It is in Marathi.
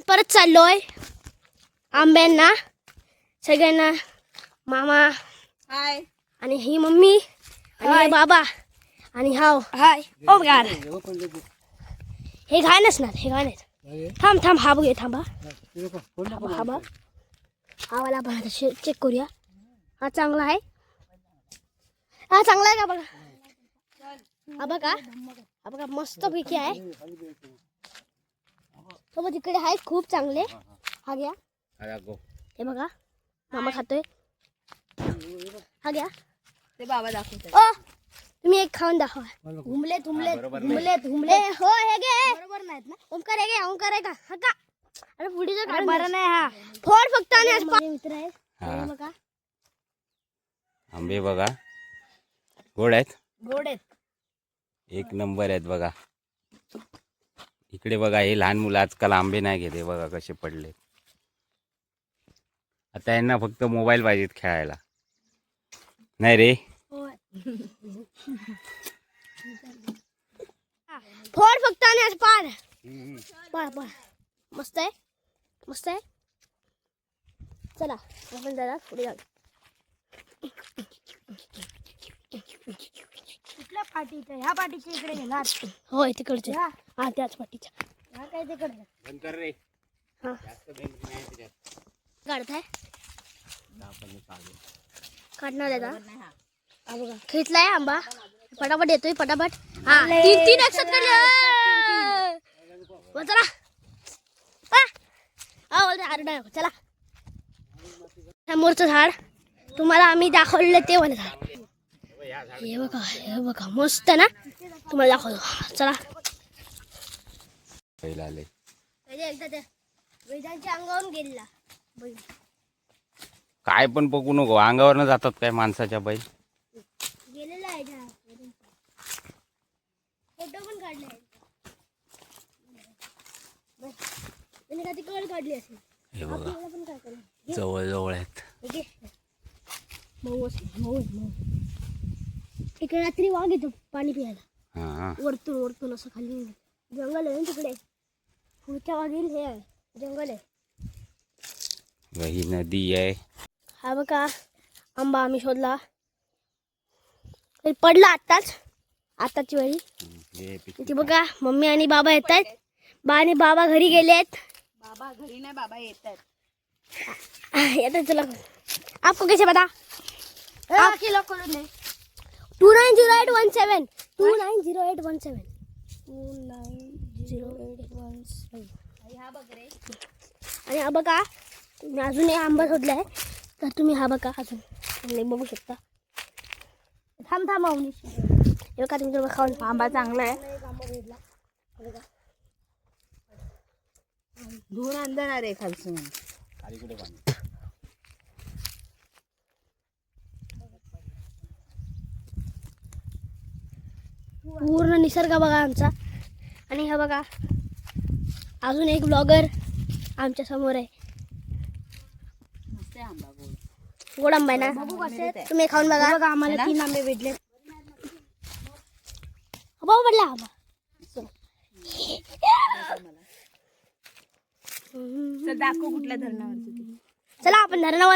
परत चाललोय आंब्यांना. सगळ्यांना मामा हाय आणि ही मम्मी आणि हे बाबा आणि हाव हाय. ओ गाड हे घाण असणार, हे घाण आहेत. थांब थांब हा बघ, थांबा हा बघ, हा वाला आपण चेक करूया. हा चांगला आहे, हा चांगला आहे का बघा. हा बघा, हा बघा मस्त पैकी आहे. सोबत इकडे आहेत खूप चांगले. हा घ्या, हे बघा मामा खातोय. हा घ्या, ते बाबा दाखवतात. ओ तुम्ही एक खाऊन दाखवा. घुमले घुमले घुमले घुमले हो हे घे. बरोबर नाहीत ना. ओमकार हे घे, ओमकार आहे का हा का. अरे पुढीचं काढ, बरं नाही. हा फोड फक्त. आणि माझे मित्र आहेत बघा. आंबे बघा, गोड आहेत, गोड आहेत. एक नंबर आहेत बघा. इकडे बघा, हे लहान मुलं आजकाल आंबे नाही घेते बघा कसे पडले. आता यांना फक्त मोबाईल पाहिजेत खेळायला, नाही रे. फोड फक्त आणि आज पाड पाड पाड. मस्त आहे, मस्त आहे. चला आपण जरा पुढे जाऊ. कुठल्या पाठीच्या, ह्या पाठीच्या इकडे घेणार. होय तिकडच्या, हा त्याच पाठीच्या. हा काय तिकडे बंद कर रे. हा जास्त बेंच नाही त्याच्यात. काढताय, काढणार आहे का. हा बघा खेचलाय आंबा, पटापट येतोय पटापट. हा 3-3 एक्सेप्ट केले. चला चला. समोरचं झाड तुम्हाला आम्ही दाखवलेलं ते वाला झाड. हे बघा मस्त ना, तुम्हाला दाखवतो. चला पहिला आले एकदा त्या वेदांच्या अंगावरून गेलेला काय पण बघू नको, अंगावरनं जातात काय माणसाच्या बैल. गेलेला आहे. फोटो पण काढले कधी काढली असेल. हे बघा पण काय केलं जवळ जवळ आहेत. इकडे रात्री वाघ येतो पाणी प्यायला. हा वरतून वरतून असं खाली. जंगल आहे ना तिकडे, पुढच्या वाघील हे आहे जंगल आहे. ही नदी आहे. हा बघा आंबा आम्ही शोधला, पडला आताची वेळी. ती बघा मम्मी आणि बाबा येत आहेत. आणि बाबा घरी गेलेत. बाबा घरी नाही, बाबा येत आहेत. चला आपको कैसे पता. 290817 290817 290817. आणि हा बघा तुम्ही अजून एक आंबा शोधलाय, तर तुम्ही हा बघा अजून बघू शकता. थांब अवनीश, हे बघा तुम्ही खाऊन. आंबा चांगला आहे. धुवून आणणार आहे खालसून. पूर्ण निसर्ग बघा आमचा. आणि हा बघा अजून एक ब्लॉगर आमच्या समोर आहे. मस्त आहे आंबा, गोड आंबा आहे ना. तुम्ही खाऊन बघा. आम्हाला 3 आंबे भेटले. भाऊ पडला आंबा. दाखव कुठल्या धरणावरती. चला आपण धरणावर